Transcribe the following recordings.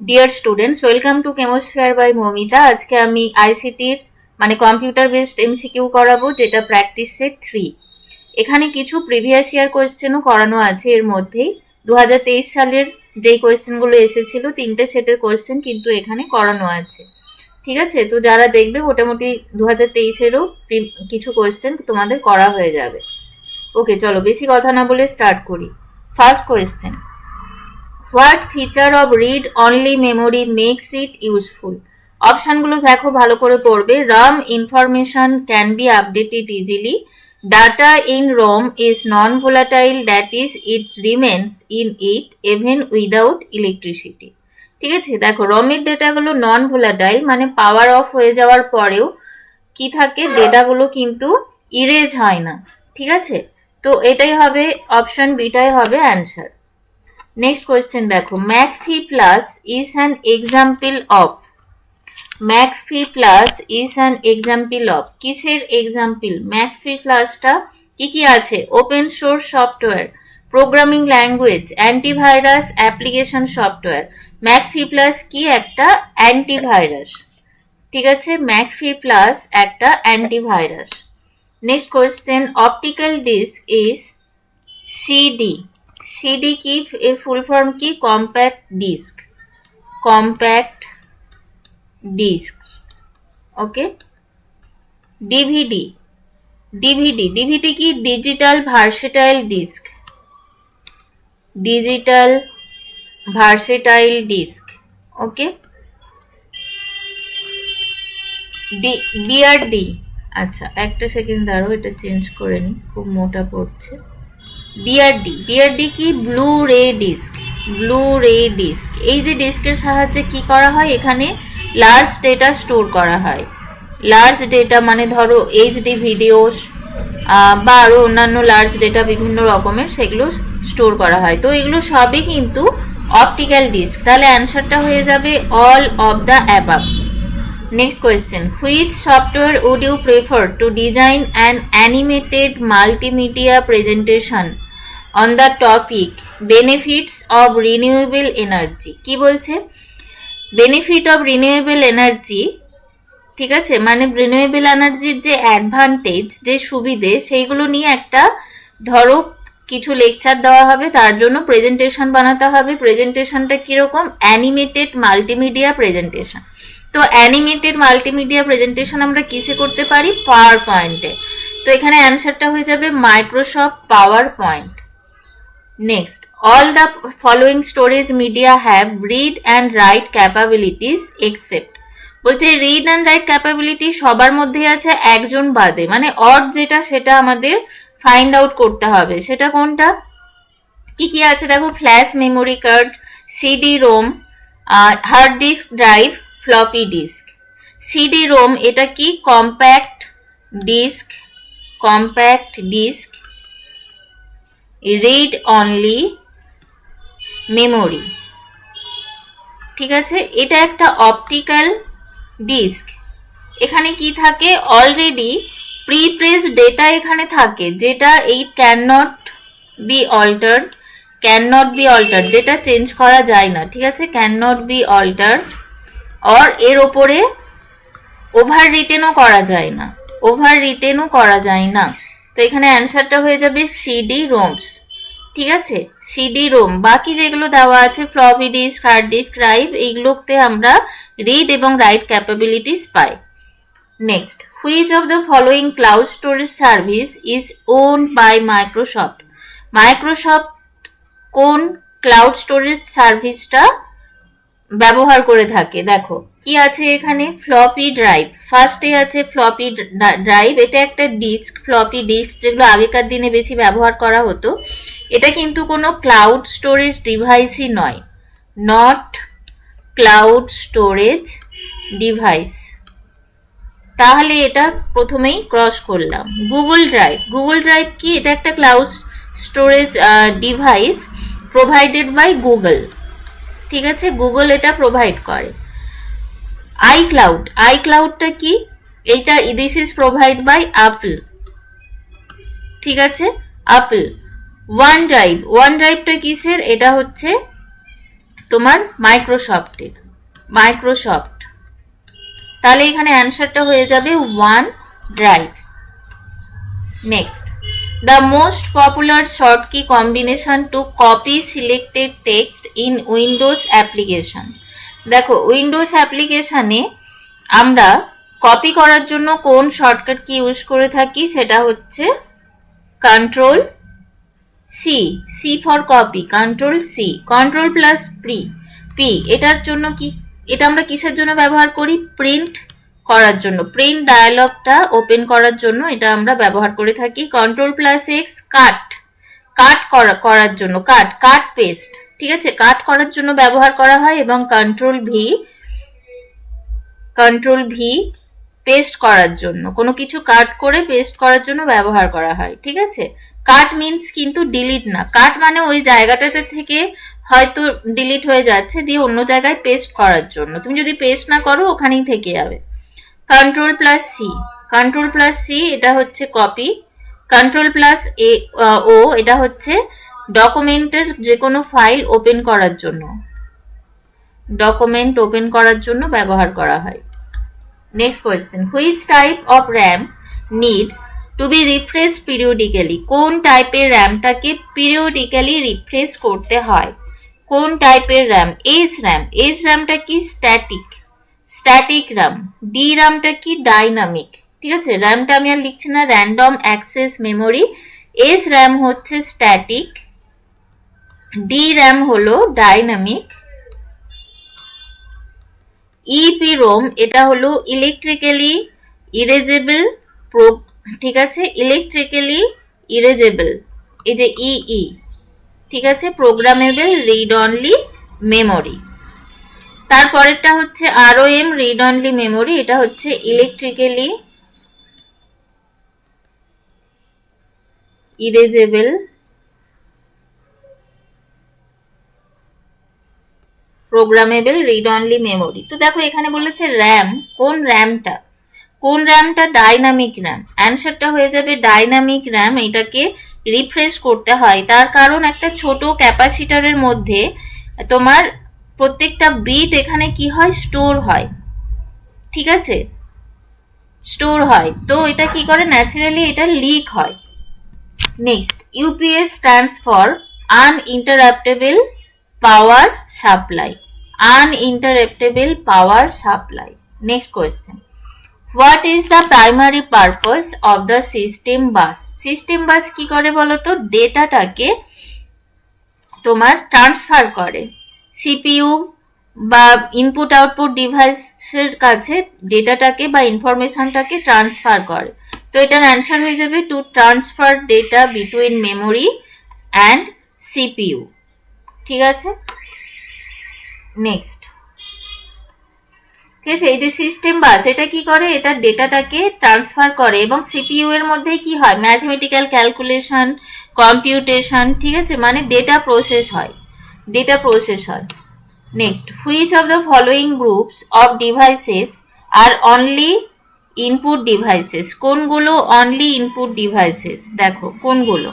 Deer students, welcome to Chemosphere by Moumita. আজকে আমি আইসিটির মানে কম্পিউটার বেসড এমসিকিউ করাবো, যেটা প্র্যাকটিস সেট 3। এখানে কিছু প্রিভিয়াস ইয়ার কোয়েশ্চেনও করানো আছে। এর মধ্যেই 2023 সালের যেই কোয়েশ্চেনগুলো এসেছিল, 3টে সেটের কোয়েশ্চেন কিন্তু এখানে করানো আছে। ঠিক আছে, তো যারা দেখবে মোটামুটি 2023-এরও কিছু কোয়েশ্চেন তোমাদের করা হয়ে যাবে। ওকে, চলো বেশি কথা না বলে স্টার্ট করি। First question, what feature of read only memory makes it useful? অপশনগুলো দেখো, ভালো করে পড়বে। RAM information can be updated easily, data in ROM is non volatile, that is it remains in it even without electricity. ঠিক আছে, দেখো রমের ডেটাগুলো non volatile, মানে power of হয়ে যাওয়ার পরেও কি থাকে, ডেটাগুলো কিন্তু ইরেজ হয় না। ঠিক আছে, তো এটাই হবে অপশন বিটাই হবে অ্যান্সার। নেক্সট কোয়েশ্চেন দেখো, McAfee Plus is an example of. McAfee Plus is an example of, কিসের এক্সাম্পল? ম্যাকফি প্লাসটা কি কি আছে? Open source software, programming language, antivirus, application software. McAfee Plus কি? একটা অ্যান্টিভাইরাস। ঠিক আছে, ম্যাকফি প্লাস একটা antivirus. Next question, optical disc is CD. CD কি এর ফুল ফর্ম কি? Compact disc. Compact disc. Okay, DVD. DVD, DVD কি? Digital versatile disk. Digital versatile disc. Okay, BRD. আচ্ছা একটা সেকেন্ড দাঁড়ো, এটা চেঞ্জ করে নি, খুব মোটা পড়ছে। বিআরডি, বিআরডি কি? ব্লু রে ডিস্ক। ব্লু রে ডিস্ক, এই যে ডিস্কের সাহায্যে কি করা হয়, এখানে লার্জ ডেটা স্টোর করা হয়। লার্জ ডেটা মানে ধরো এইচডি ভিডিওস বা আরও অন্যান্য লার্জ ডেটা বিভিন্ন রকমের, সেগুলো স্টোর করা হয়। তো এগুলো সবই কিন্তু অপটিক্যাল ডিস্ক। তাহলে অ্যান্সারটা হয়ে যাবে all of the above. Next question, which software would you prefer to design an animated multimedia presentation on the topic benefits of renewable energy? কি বলছে? benefit of renewable energy, ঠিক আছে, মানে রিনিউয়েবল এনার্জির যে অ্যাডভান্টেজ, যে সুবিধে, সেইগুলো নিয়ে একটা ধরো কিছু লেকচার দেওয়া হবে, তার জন্য প্রেজেন্টেশন বানাতে হবে। প্রেজেন্টেশনটা কিরকম? Animated multimedia presentation. তো অ্যানিমেটেড মাল্টিমিডিয়া প্রেজেন্টেশন আমরা কিসে করতে পারি? পাওয়ার পয়েন্টে। তো এখানে অ্যান্সারটা হয়ে যাবে Microsoft power point. Next, all the following storage media have read and right capabilities except. বলছে রিড অ্যান্ড রাইট ক্যাপাবিলিটি সবার মধ্যে আছে, একজন বাদে, মানে অড যেটা সেটা আমাদের ফাইন্ড আউট করতে হবে। সেটা কোনটা? কি কি আছে দেখো, flash memory card, CD ROM, hard disk drive, floppy disk. CD ROM এটা কি? Compact disc. Compact disc, read only memory. ঠিক আছে, এটা একটা অপটিক্যাল ডিস্ক। এখানে কি থাকে? অলরেডি প্রিপ্রেস ডেটা এখানে থাকে, যেটা এই can not be altered. Can not be altered, যেটা চেঞ্জ করা যায় না। ঠিক আছে, ক্যান নট বি অল্টার্ড, আর এর ওপরে ওভার রিটেনও করা যায় না। ওভার রিটেনও করা যায় না। তো এখানে অ্যান্সারটা হয়ে যাবে সিডি রোমস। ঠিক আছে, সিডি রোম। বাকি যেগুলো দেওয়া আছে floppy disk, hard disk, drive, এইগুলোতে আমরা রিড এবং রাইট ক্যাপাবিলিটিস পাই। Next, which of the following cloud storage service is owned by Microsoft? Microsoft কোন ক্লাউড স্টোরেজ সার্ভিসটা ব্যবহার করে থাকে? দেখো কি আছে এখানে, ফ্লপি ড্রাইভ। ফার্স্টে আছে ফ্লপি ড্রাইভ, এটা একটা ডিস্ক, ফ্লপি ডিস্ক, যেগুলো আগেকার দিনে বেশি ব্যবহার করা হতো। এটা কিন্তু কোনো ক্লাউড স্টোরেজ ডিভাইসই নয়, নট ক্লাউড স্টোরেজ ডিভাইস। তাহলে এটা প্রথমেই ক্রস করলাম। গুগল ড্রাইভ, গুগল ড্রাইভ কি? এটা একটা cloud storage device provided by Google. ঠিক আছে, গুগল এটা প্রোভাইড করে। আইক্লাউড, আইক্লাউডটা কি? এটা this is provide by Apple. ঠিক আছে, অ্যাপল। ওয়ান ড্রাইভ, ওয়ান ড্রাইভটা কিসের? এটা হচ্ছে তোমার মাইক্রোসফট, তাহলে এখানে অ্যান্সারটা হয়ে যাবে one drive. Next, the most popular shortcut combination to copy selected text in Windows application। দেখো উইন্ডোজ অ্যাপ্লিকেশনে আমরা কপি করার জন্য কোন শর্টকাট কি ইউজ করে থাকি, সেটা হচ্ছে control C, C for copy, control C, control plus P. এটার জন্য কি, এটা আমরা কিসের জন্য ব্যবহার করি, প্রিন্ট করার জন্য, প্রিন্ট ডায়ালগটা ওপেন করার জন্য এটা আমরা ব্যবহার করে থাকি। কন্ট্রোল প্লাস এক্স কাট করার জন্য, কাট পেস্ট, ঠিক আছে, কাট করার জন্য ব্যবহার করা হয়। এবং কন্ট্রোল ভি পেস্ট করার জন্য, কোনো কিছু কাট করে পেস্ট করার জন্য ব্যবহার করা হয়, ঠিক আছে। কাট মিন্স কিন্তু ডিলিট না, কাট মানে ওই জায়গাটাতে থেকে হয়তো ডিলিট হয়ে যাচ্ছে, দিয়ে অন্য জায়গায় পেস্ট করার জন্য, তুমি যদি পেস্ট না করো ওখানেই থেকে যাবে। কন্ট্রোল প্লাস সি এটা হচ্ছে কপি, কন্ট্রোল প্লাস ও এটা হচ্ছে ডকুমেন্টের যে কোনো ফাইল ওপেন করার জন্য, ডকুমেন্ট ওপেন করার জন্য ব্যবহার করা হয়। Next question, which type of RAM needs to be refresh periodically. কোন টাইপের র্যামটাকে পিরিয়ডিক্যালি রিফ্রেশ করতে হয়, কোন টাইপের র্যাম, এস র্যামটা কি স্ট্যাটিক র্যাম, ডি র্যামটা কি ডাইনামিক, ঠিক আছে, র্যামটা আমি আর লিখছি না, random access memory, S RAM হচ্ছে স্ট্যাটিক, ডি র্যাম হলো ডাইনামিক, ইপিরোম এটা হলো ইলেকট্রিক্যালি ইরেজেবল, ঠিক আছে, ইলেকট্রিক্যালি ইরেজেবল, এই যে ইই, ঠিক আছে, প্রোগ্রামেবল রিড অনলি মেমোরি। তারপরেরটা হচ্ছে আরওএম রিড অনলি মেমোরি, এটা হচ্ছে electrically erasable programmable read only memory. তো দেখো এখানে বলেছে র্যাম, কোন র্যামটা ডাইনামিক র্যাম, অ্যান্সারটা হয়ে যাবে ডাইনামিক র্যাম। এটাকে রিফ্রেশ করতে হয়, তার কারণ একটা ছোট ক্যাপাসিটরের মধ্যে তোমার প্রত্যেকটা বিট এখানে কি হয়, স্টোর হয়, ঠিক আছে, স্টোর হয়, তো এটা কি করে, ন্যাচারালি এটা লিক হয়। Next, UPS stands for আনইন্টারাপ্টেবল power supply, uninterruptible power supply. Next question, what is the primary purpose of the system bus? System bus কি করে বলো তো, ডেটাটাকে তোমার ট্রান্সফার করে, সিপিইউ বা ইনপুট আউটপুট ডিভাইসের কাছে ডেটাটাকে বা ইনফরমেশনটাকে ট্রান্সফার করে। তো এটার অ্যান্সার হয়ে যাবে to transfer data between memory and CPU, ঠিক আছে। নেক্সট, ঠিক আছে, এই যে সিস্টেম বাস এটা কি করে, এটা ডেটাটাকে ট্রান্সফার করে এবং সিপিইউ এর মধ্যে কি হয়, ম্যাথমেটিক্যাল ক্যালকুলেশন, কম্পিউটেশন, ঠিক আছে, মানে ডেটা প্রসেস হয়। Next, which of the following groups of devices are only input devices, কোনগুলো অনলি ইনপুট ডিভাইসেস, দেখো কোনগুলো,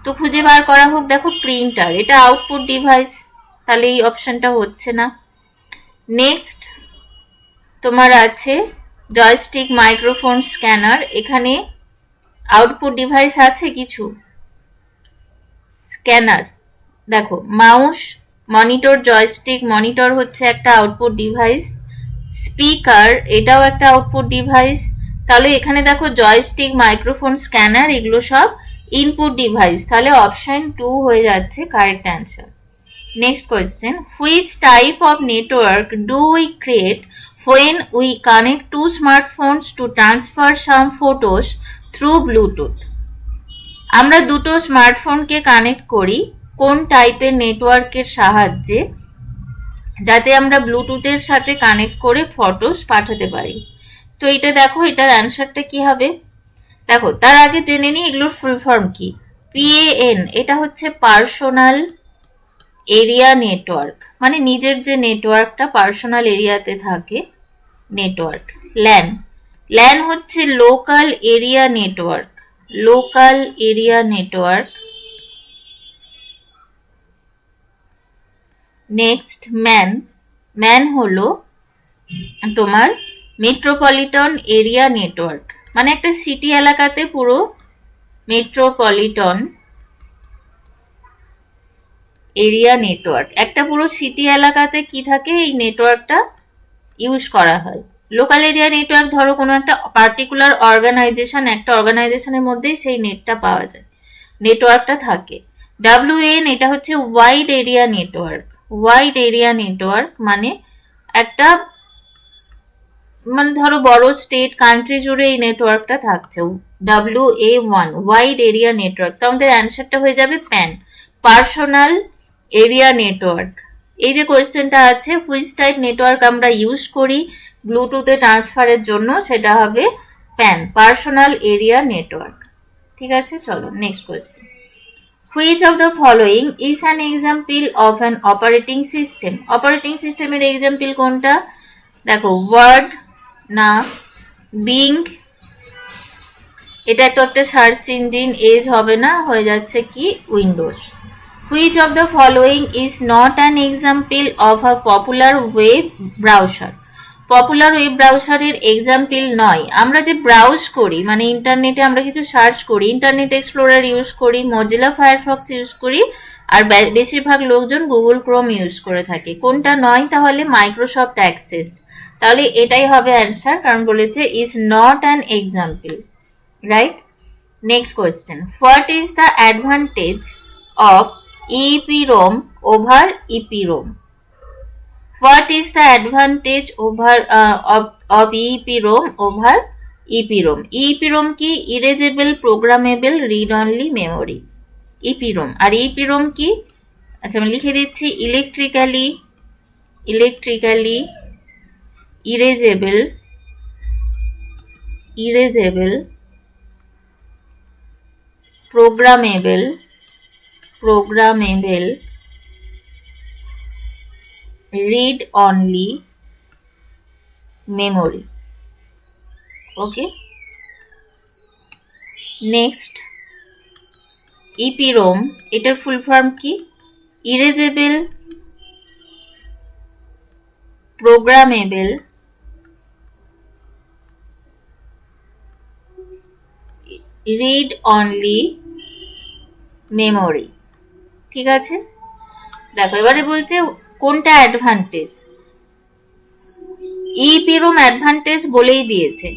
তো খুঁজে বার করা হোক। দেখো প্রিন্টার এটা আউটপুট ডিভাইস, তাহলে এই অপশনটা হচ্ছে না। নেক্সট তোমার আছে জয়স্টিক, মাইক্রোফোন, স্ক্যানার, এখানে আউটপুট ডিভাইস আছে কিছু, স্ক্যানার, দেখো মাউস, মনিটর, জয়স্টিক, মনিটর হচ্ছে একটা আউটপুট ডিভাইস, স্পিকার এটাও একটা আউটপুট ডিভাইস, তাহলে এখানে দেখো জয়স্টিক, মাইক্রোফোন, স্ক্যানার এগুলো সব ইনপুট ডিভাইস, তাহলে অপশন 2 হয়ে যাচ্ছে correct answer. Next question, which type of network do we create when we connect two smartphones to transfer some photos through Bluetooth? আমরা দুটো স্মার্টফোনকে কানেক্ট করি কোন টাইপের নেটওয়ার্কের সাহায্যে, যাতে আমরা ব্লুটুথের সাথে কানেক্ট করে ফটোস পাঠাতে পারি। তো এটা দেখো, এটার অ্যান্সারটা কি হবে, দেখো তার আগে জেনে নিই এগুলোর ফুল ফর্ম কি। PAN এটা হচ্ছে পার্সোনাল এরিয়া নেটওয়ার্ক, মানে নিজের যে নেটওয়ার্কটা পার্সোনাল এরিয়াতে থাকে নেটওয়ার্ক। ল্যান হচ্ছে local area network. Next man, man হলো তোমার মেট্রোপলিটন এরিয়া নেটওয়ার্ক, মানে একটা সিটি এলাকাতে পুরো মেট্রোপলিটন এরিয়া নেটওয়ার্ক, একটা পুরো সিটি এলাকাতে কি থাকে, এই নেটওয়ার্কটা ইউজ করা হয়। লোকাল এরিয়া নেটওয়ার্ক ধরো কোনো একটা পার্টিকুলার অর্গানাইজেশন, একটা অর্গানাইজেশনের মধ্যেই সেই নেটটা পাওয়া যায়, নেটওয়ার্কটা থাকে। WAN এটা হচ্ছে wide area network. Wide area network মানে একটা, মানে ধরো বড় স্টেট কান্ট্রি জুড়ে এই নেটওয়ার্কটা থাকছে। WA1 wide area network. তো আমাদের অ্যান্সারটা হয়ে যাবে প্যান, পার্সোনাল এরিয়া নেটওয়ার্ক। এই যে কোয়েশ্চেনটা আছে, হুইচ টাইপ নেটওয়ার্ক আমরা ইউজ করি ব্লুটুথে ট্রান্সফারের জন্য, সেটা হবে প্যান, পার্সোনাল এরিয়া নেটওয়ার্ক। ঠিক আছে, চলো next question. Which of the following is an example of an operating system? Operating সিস্টেমের এক্সাম্পল কোনটা? দেখো, ওয়ার্ড না বিং, এটা তো একটা সার্চ ইঞ্জিন, এজ হবে না, হয়ে যাচ্ছে কি Windows. Which of the following is not an example of a popular web browser? Popular web ব্রাউজারের এক্সাম্পল নয়। আমরা যে ব্রাউজ করি, মানে ইন্টারনেটে আমরা কিছু সার্চ করি, ইন্টারনেট এক্সপ্লোরার ইউজ করি, মজিলা ফায়ারফক্স ইউজ করি, আর বেশিরভাগ লোকজন গুগল ক্রোম ইউজ করে থাকে। কোনটা নয় তাহলে? Microsoft access. তাহলে এটাই হবে অ্যান্সার, কারণ বলেছে is not an example, right? Next question, what is the advantage of EEPROM over EPROM? What is the advantage of EEPROM over EPROM? EEPROM কি? Erasable Programmable Read Only Memory, EEPROM। আর EEPROM কি? আচ্ছা আমি লিখে দিচ্ছি, electrically erasable programmable read only memory। ওকে, next EEPROM, এটার full form কি? Erasable programmable read only memory. ঠিক আছে, দেখো এবারে বলছে কোনটা অ্যাডভান্টেজ। EEPROM অ্যাডভান্টেজ বলেই দিয়েছে।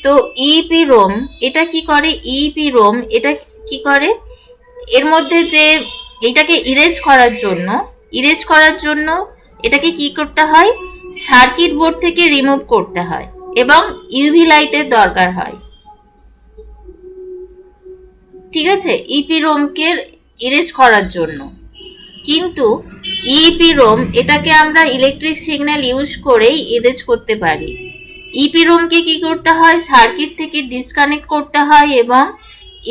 তো EEPROM এটা কি করে? EEPROM এটা কি করে, এর মধ্যে যে এটাকে ইরেজ করার জন্য এটাকে কি করতে হয়? সার্কিট বোর্ড থেকে রিমুভ করতে হয় এবং ইউভি লাইটের দরকার হয়। ঠিক আছে, EEPROM কে ইরেজ করার জন্য। কিন্তু EEPROM এটাকে আমরা ইলেকট্রিক সিগন্যাল ইউজ করেই ইরেজ করতে পারি। EEPROM কে কি করতে হয়? সার্কিট থেকে ডিসকানেক্ট করতে হয় এবং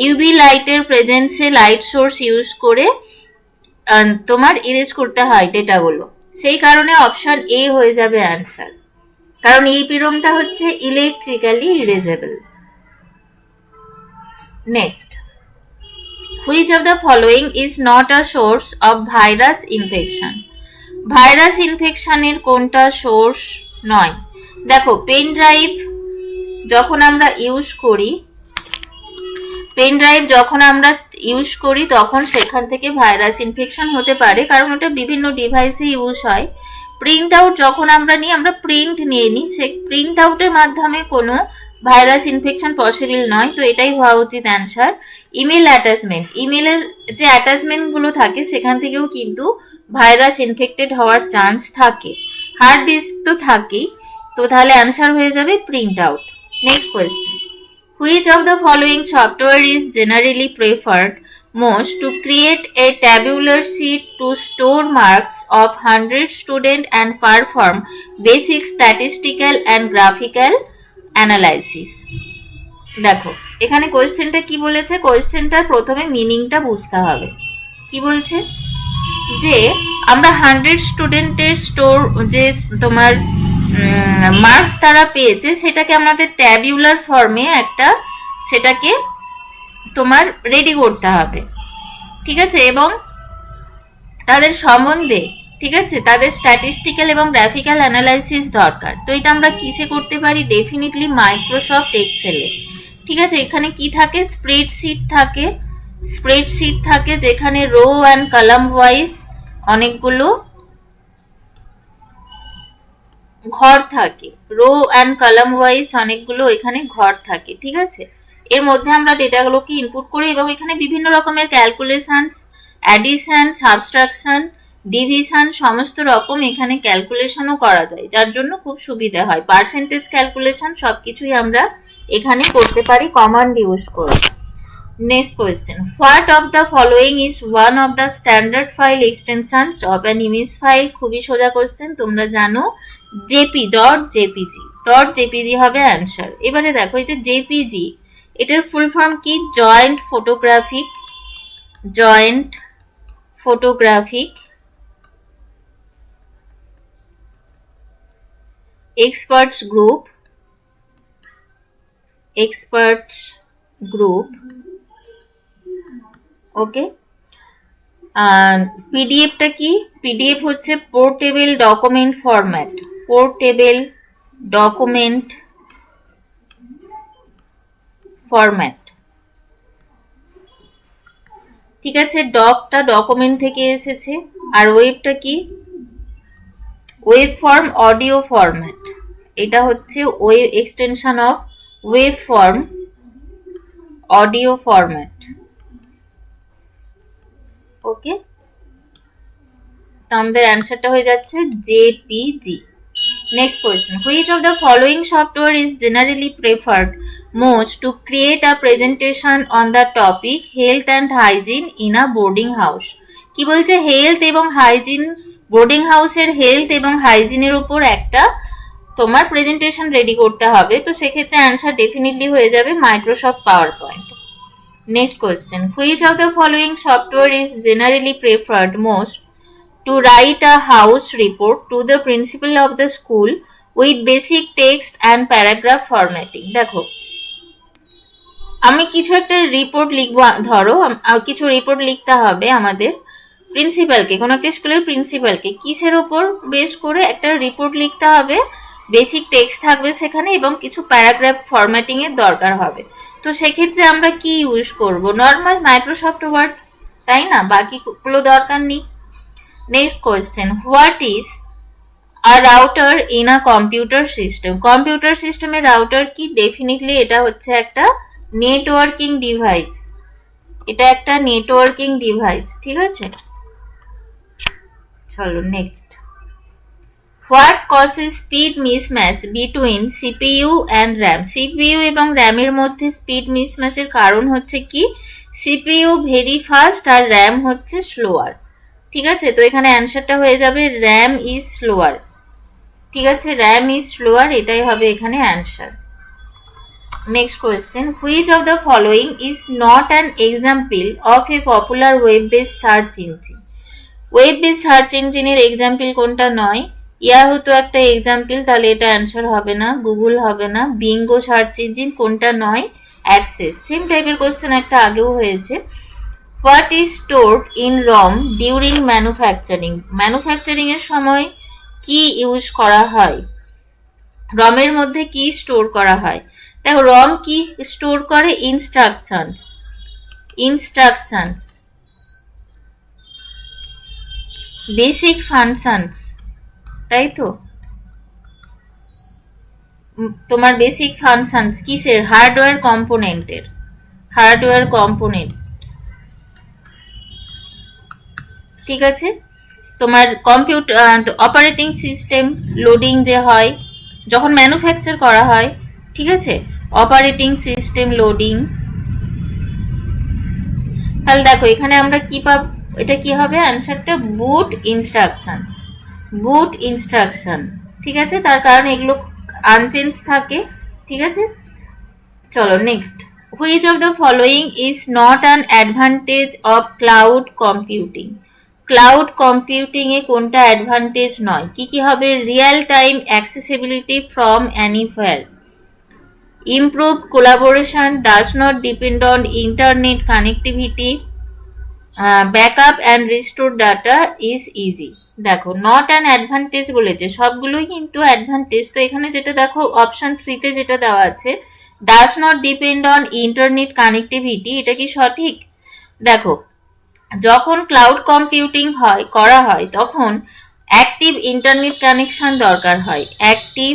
ইউভি লাইটের প্রেজেন্সে লাইট সোর্স ইউজ করে তোমার ইরেজ করতে হয় ডেটাগুলো। সেই কারণে অপশন এ হয়ে যাবে অ্যান্সার, কারণ EEPROMটা হচ্ছে electrically erasable. Next, which of the following is not a source of virus infection? Virus ইনফেকশনের কোনটা সোর্স নয়? দেখো, পেন ড্রাইভ যখন আমরা ইউজ করি তখন সেখান থেকে ভাইরাস ইনফেকশন হতে পারে, কারণ এটা বিভিন্ন ডিভাইসে ইউজ হয়। প্রিন্ট আউট যখন আমরা নিই, আমরা প্রিন্ট নিয়ে নিই, সে প্রিন্ট আউটের মাধ্যমে কোনো ভাইরাস ইনফেকশন পসিবল নয়। তো এটাই হওয়া উচিত অ্যান্সার। ইমেল অ্যাটাচমেন্ট, ইমেলের যে অ্যাটাচমেন্টগুলো থাকে সেখান থেকেও কিন্তু ভাইরাস ইনফেক্টেড হওয়ার চান্স থাকে। হার্ড ডিস্ক তো থাকেই, তো তাহলে অ্যান্সার হয়ে যাবে print out. Next question, which of the following software is generally preferred most to create a tabular sheet to store marks of 100 students and perform basic statistical and graphical analysis? দেখো এখানে কোয়েশ্চেনটা কি বলেছে, কোয়েশ্চেনটার প্রথমে মিনিংটা বুঝতে হবে। কি বলছে যে আমরা 100 স্টুডেন্টের স্টোর যে তোমার মার্কস তারা পেয়েছে সেটাকে আমাদের ট্যাবুলার ফর্মে সেটাকে তোমার রেডি করতে হবে। ঠিক আছে, এবং তাদের সম্বন্ধে ঠিক আছে, তাদের স্ট্যাটিস্টিক্যাল এবং গ্রাফিক্যাল অ্যানালাইসিস দরকার। তো এটা আমরা কিসে করতে পারি? ডেফিনেটলি মাইক্রোসফট এক্সেলে। ঠিক আছে, এখানে কি থাকে? স্প্রেডশিট থাকে যেখানে রো অ্যান্ড কলাম ওয়াইজ অনেকগুলো ঘর থাকে, রো অ্যান্ড কলাম ওয়াইজ অনেকগুলো এখানে ঘর থাকে। ঠিক আছে, এর মধ্যে আমরা ডেটাগুলোকে ইনপুট করি এবং এখানে বিভিন্ন রকমের ক্যালকুলেশনস, অ্যাডিশন, সাবট্রাকশন, ডিভিশন সমস্ত রকম এখানে ক্যালকুলেশনও করা যায়, যার জন্য খুব সুবিধা হয়। পার্সেন্টেজ ক্যালকুলেশন সবকিছুই আমরা এখানে করতে পারি কমান্ড ইউজ করে। Next question. What of the following is one of the standard file extensions of an image file? খুবই সোজা কোশ্চেন, তোমরা জানো jpg হবে অ্যান্সার। এবারে দেখো এই যে jpg, এটার ফুল ফর্ম কি? Joint photographic experts group. Okay, পিডিএফটা কি? পিডিএফ হচ্ছে পোর্টেবল ডকুমেন্ট ফরম্যাট। ঠিক আছে, ডকটা ডকুমেন্ট থেকে এসেছে। আর ওয়েবটা কি? Wave form audio format. এটা হচ্ছে wave extension of wave form audio format. Okay, তো আমাদের অ্যান্সারটা হয়ে যাচ্ছে JPG. Next question, which of the following software is generally preferred most to create a presentation on the topic health and hygiene in a boarding house? কি বলছে? Health এবং hygiene, boarding হাউসের health এবং হাইজিনের উপর একটা তোমার প্রেজেন্টেশন রেডি করতে হবে। তো সেক্ষেত্রে অ্যান্সার ডেফিনেটলি হয়ে যাবে Microsoft power point. Next question, which of the following software is generally preferred most to write a house report to the principal of the school with basic text and paragraph formatting? দেখো, আমি কিছু একটা report লিখবো, ধরো কিছু report লিখতে হবে আমাদের প্রিন্সিপালকে, কোনো একটা স্কুলের প্রিন্সিপালকে। কিসের ওপর বেস করে একটা রিপোর্ট লিখতে হবে? বেসিক টেক্সট থাকবে সেখানে এবং কিছু প্যারাগ্রাফ ফরম্যাটিং এর দরকার হবে। তো সেক্ষেত্রে আমরা কি ইউজ করব? নর্মাল মাইক্রোসফট ওয়ার্ড, তাই না? বাকিগুলো দরকার নেই। Next question, what is a router in a computer system? Computer সিস্টেমের রাউটার কি? ডেফিনেটলি এটা হচ্ছে একটা নেটওয়ার্কিং ডিভাইস। ঠিক আছে, চলো next. What causes speed mismatch between CPU and RAM? CPU এবং র্যামের মধ্যে স্পিড মিসম্যাচের কারণ হচ্ছে কি? সিপিইউ ভেরি ফাস্ট আর র্যাম হচ্ছে স্লোয়ার। ঠিক আছে, তো এখানে অ্যান্সারটা হয়ে যাবে র্যাম ইজ স্লোয়ার। ঠিক আছে, র্যাম ইজ স্লোয়ার, এটাই হবে এখানে answer. Next question, which of the following is not an example of a popular web base search engine? Web base search ইঞ্জিনের এক্সাম্পল কোনটা নয়? ইয়াহু তো একটা এক্সাম্পল, তাহলে এটা অ্যান্সার হবে না। গুগল হবে না। বিঙ্গো সার্চ ইঞ্জিন কোনটা নয়? অ্যাক্সেস। সেম টাইপের কোশ্চেন একটা আগেও হয়েছে। What is stored in ROM during manufacturing? Manufacturing এর সময় কি ইউজ করা হয়? রমের মধ্যে কি স্টোর করা হয়? দেখো, রম কি স্টোর করে? ইনস্ট্রাকশনস, বেসিক ফাংশনস, তাই তো? তোমার বেসিক ফাংশনস কিসের? Hardware component. ঠিক আছে, তোমার কম্পিউটার অপারেটিং সিস্টেম লোডিং যে হয় যখন ম্যানুফ্যাকচার করা হয়, ঠিক আছে, অপারেটিং সিস্টেম লোডিং। তাহলে দেখো এখানে আমরা কি পাব? এটা কি হবে অ্যান্সারটা? বুট ইনস্ট্রাকশন। ঠিক আছে, তার কারণ এগুলো আনচেঞ্জ থাকে। ঠিক আছে, চলো next. Which of the following is not an advantage of cloud computing? Cloud computing এ কোনটা অ্যাডভান্টেজ নয়? কি হবে? Real time accessibility from anywhere, improved collaboration, does not depend on internet connectivity, backup and restore data is easy. দেখো not an advantage বলেছে, সবগুলোই কিন্তু advantage. তো এখানে যেটা দেখো অপশন 3-তে যেটা দেওয়া আছে, does not depend on internet connectivity, এটা কি সঠিক? দেখো যখন ক্লাউড কম্পিউটিং করা হয় তখন অ্যাক্টিভ ইন্টারনেট কানেকশন দরকার হয়, অ্যাক্টিভ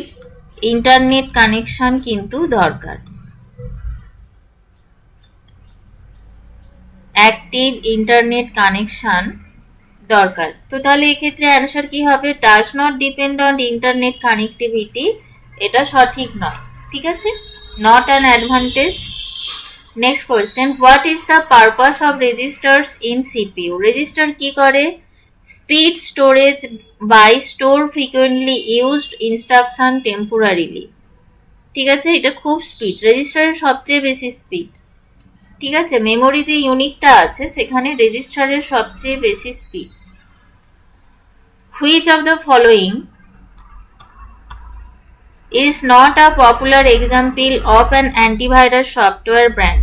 ইন্টারনেট কানেকশন কিন্তু দরকার, অ্যাক্টিভ ইন্টারনেট কানেকশন দরকার। তো তাহলে এক্ষেত্রে অ্যান্সার কি হবে? Does not depend on internet connectivity, এটা সঠিক নয়। ঠিক আছে, not an advantage. Next question, what is the purpose of registers in CPU? Register কি করে? Speed storage by store frequently used instruction temporarily. ঠিক আছে, এটা খুব স্পিড, রেজিস্টারের সবচেয়ে বেশি স্পিড। ঠিক আছে, মেমোরি যে ইউনিটটা আছে সেখানে রেজিস্টারের সবচেয়ে বেশি speed. Which of the following is not a popular example of an antivirus software brand?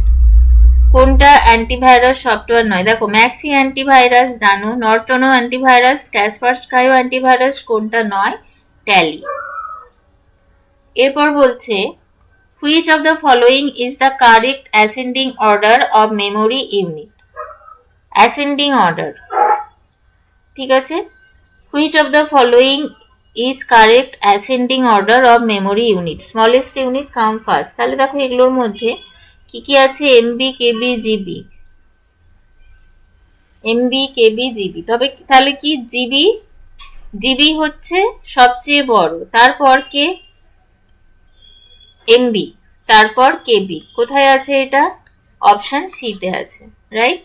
কোনটা অ্যান্টিভাইরাস সফটওয়্যার নয়? দেখো ম্যাকফি অ্যান্টিভাইরাস জানো, নর্টনো অ্যান্টিভাইরাস, ক্যাসপারস্কাইও অ্যান্টিভাইরাস, কোনটা নয়? ট্যালি। এরপর বলছে which of the following is the correct ascending order of memory unit? Ascending order. ঠিক আছে, which of the following is correct ascending order of memory unit? Smallest unit come first. তাহলে দেখো এগুলোর মধ্যে কি কি আছে? MB, KB, GB, MB, KB, GB. তবে তাহলে কি জিবি, জিবি হচ্ছে সবচেয়ে বড়, তারপর কে? এমবি, তারপর কেবি। কোথায় আছে এটা? অপশন সি তে আছে, রাইট?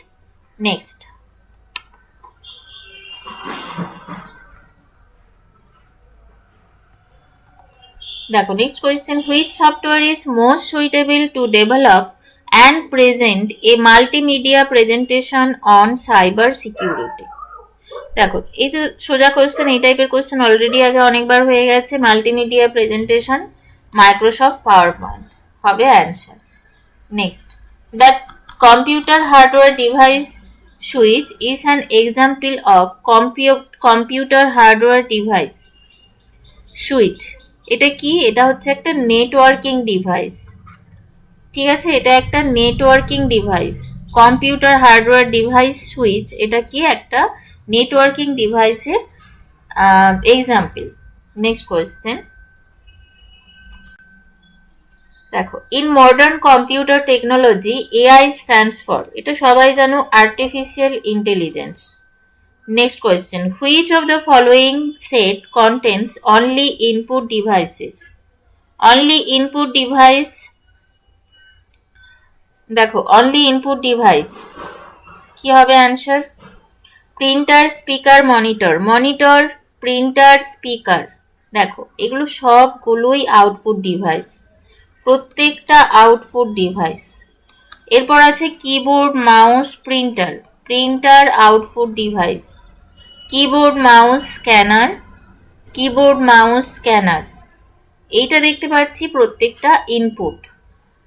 নেক্সট দেখো next question, which software is most suitable to develop and present A multimedia presentation on cyber security? দেখো এই তো সোজা কোয়েশ্চেন, এই টাইপের কোয়েশ্চেন অলরেডি আগে অনেকবার হয়ে গেছে। Multimedia presentation Microsoft PowerPoint হবে answer. Next, that computer hardware device switch is an example of computer hardware device switch, এটা কি? এটা হচ্ছে একটা নেটওয়ার্কিং ডিভাইস। ঠিক আছে, এটা একটা networking device. Computer hardware device switch, এটা কি? একটা নেটওয়ার্কিং ডিভাইসের এক্সাম্পল। নেক্সট কোয়েশ্চেন, দেখো in modern computer technology AI stands for, এটা সবাই জানো, artificial intelligence. Next question, which of the following set contents only input devices? Only input device, দেখো only input device কি হবে answer? Printer, speaker, monitor. Monitor, printer, speaker, দেখো এগুলো সবগুলোই output device, প্রত্যেকটা আউটপুট ডিভাইস। এরপর আছে keyboard, mouse, printer. Printer output device. Keyboard, mouse, scanner. Keyboard, mouse, scanner, এইটা দেখতে পাচ্ছি প্রত্যেকটা ইনপুট।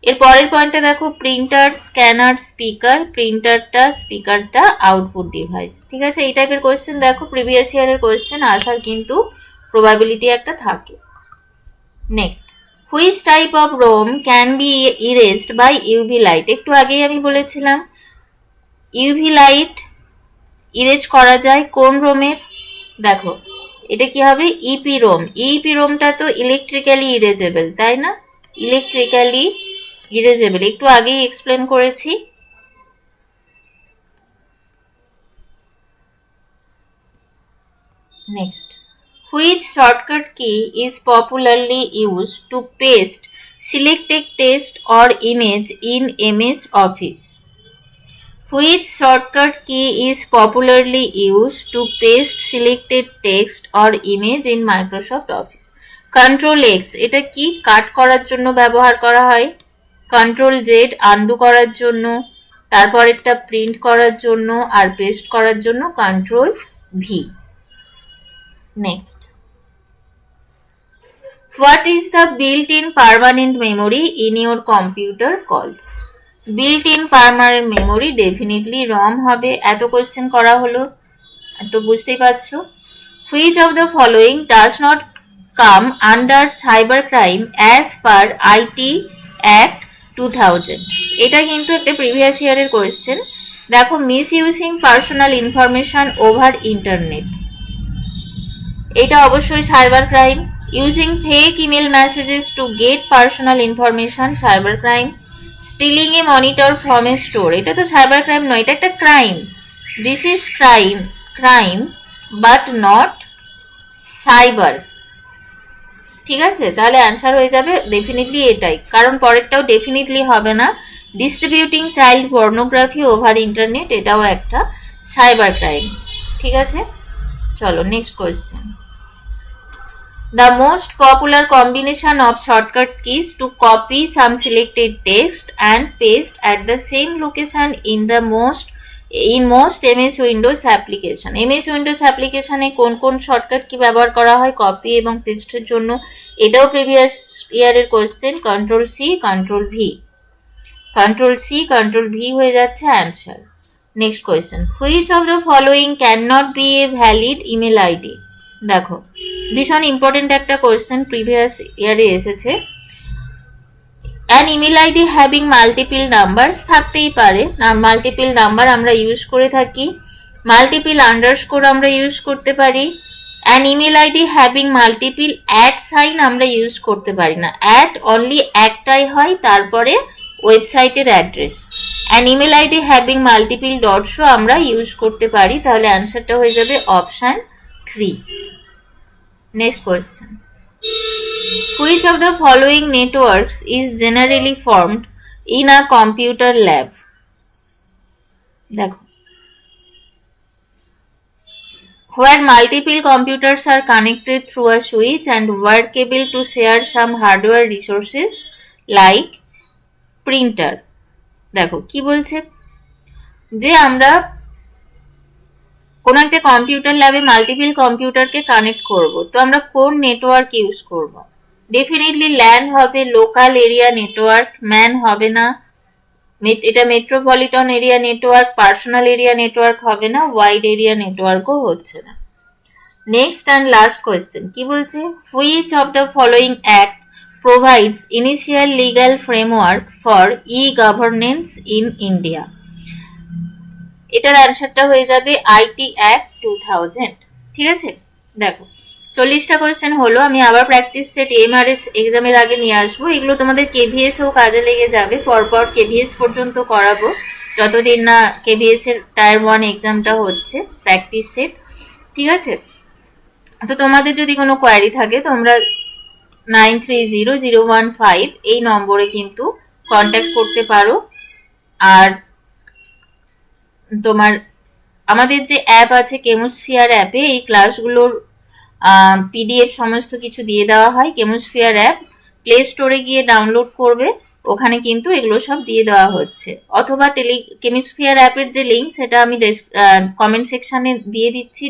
এর পরের পয়েন্টটা দেখো, প্রিন্টার, স্ক্যানার, স্পিকার। প্রিন্টারটা, স্পিকারটা আউটপুট ডিভাইস। ঠিক আছে, এই টাইপের কোয়েশ্চেন দেখো প্রিভিয়াস ইয়ারের কোয়েশ্চেন আসার কিন্তু প্রবাবিলিটি একটা থাকে। Next, which type of ROM can be erased by UV light? একটু আগেই আমি বলেছিলাম ইউভি লাইট ইরেজ করা যায় কোন রোমের? দেখো এটা কি হবে? E P Rome. ইপি রোমটা তো ইলেকট্রিক্যালি ইরেজেবল, তাই না? ইলেকট্রিক্যালি ইরেজেবল, একটু আগেই এক্সপ্লেন করেছি। Next, which shortcut key is popularly used to paste selected text or image in MS Office? Which shortcut key is popularly used to paste selected text or image in Microsoft Office? Control X, এটা কি? কাট করার জন্য ব্যবহার করা হয়। Control Z undo করার জন্য, তারপর একটা প্রিন্ট করার জন্য, আর পেস্ট করার জন্য control V. Next, what is the built in permanent memory in your computer called? Built in permanent memory definitely ROM হবে। এত কোয়েশ্চেন করা হলো তো বুঝতেই পারছো। Which of the following does not come under cybercrime as per IT Act 2000? এটা কিন্তু একটা প্রিভিয়াস ইয়ারের কোয়েশ্চেন। দেখো, মিসইউজিং পার্সোনাল ইনফরমেশন ওভার ইন্টারনেট, এটা অবশ্যই cyber crime. Using fake email messages to get personal information, cyber crime. Stealing A monitor from a store, এটা তো cyber crime নয়, এটা একটা crime. This is crime but not cyber. ঠিক আছে, তাহলে অ্যান্সার হয়ে যাবে ডেফিনেটলি এটাই, কারণ পরেরটাও ডেফিনেটলি হবে না। Distributing child pornography over internet, এটাও একটা সাইবার ক্রাইম। ঠিক আছে, চলো next question. The most popular combination of shortcut keys to copy some selected text and paste at the same location in most MS Windows application. MS Windows application এ কোন কোন shortcut key ব্যবহার করা হয় copy এবং পেস্টের জন্য, এটাও previous ইয়ারের question. Control C control V, control C control V হয়ে যাচ্ছে answer. Next question, which of the following can not be a valid email ID? দেখো, ভীষণ ইম্পর্টেন্ট একটা কোয়েশ্চেন, প্রিভিয়াস ইয়ারে এসেছে। An email ID having multiple numbers, থাকতেই পারে না, মাল্টিপল নাম্বার আমরা ইউজ করে থাকি। মাল্টিপল আন্ডারস্কোর আমরা ইউজ করতে পারি। An email ID having multiple at sign আমরা ইউজ করতে পারি না, অ্যাট অনলি একটাই হয়, তারপরে ওয়েবসাইটের address. An email ID having multiple ডটসও আমরা ইউজ করতে পারি, তাহলে অ্যান্সারটা হয়ে যাবে option 3. Next question. Which of the following networks is generally formed in a computer lab? দেখো, where multiple computers are connected through a switch and wire cable to share some hardware resources like printer. দেখো কি বলছে, যে আমরা কোন একটা computer ল্যাবে multiple কম্পিউটারকে কানেক্ট করব, তো আমরা কোন নেটওয়ার্ক ইউজ করব? ডেফিনেটলি ল্যান হবে, লোকাল এরিয়া নেটওয়ার্ক, ম্যান হবে না, এটা metropolitan area network, personal area network হবে না, ওয়াইড এরিয়া নেটওয়ার্কও হচ্ছে না। নেক্সট অ্যান্ড লাস্ট কোয়েশ্চেন কি বলছে, which of the following act provides initial legal framework for e-governance in India? এটার অ্যান্সারটা হয়ে যাবে আইটি অ্যাক্ট 2000। ঠিক আছে, দেখো 40টা কোয়েশ্চেন হলো, আমি আবার প্র্যাকটিস সেট এমআরএস এক্সামের আগে নিয়ে আসবো, এগুলো তোমাদের কেভিএসও কাজে লেগে যাবে, পরপর কেভিএস পর্যন্ত করাবো যতদিন না কেভিএস এর টায়ার 1 এক্সামটা হচ্ছে, প্র্যাকটিস সেট। ঠিক আছে, তো তোমাদের যদি কোনো কোয়ারি থাকে তোমরা 930015 এই নম্বরে কিন্তু কন্ট্যাক্ট করতে পারো। আর তোমার আমাদের যে অ্যাপ আছে কেমোস্ফিয়ার অ্যাপে এই ক্লাসগুলোর পিডিএফ সমস্ত কিছু দিয়ে দেওয়া হয়। কেমোস্ফিয়ার অ্যাপ প্লে স্টোরে গিয়ে ডাউনলোড করবে, ওখানে কিন্তু এগুলো সব দিয়ে দেওয়া হচ্ছে, অথবা কেমোস্ফিয়ার অ্যাপের যে লিঙ্ক সেটা আমি কমেন্ট সেকশনে দিয়ে দিচ্ছি,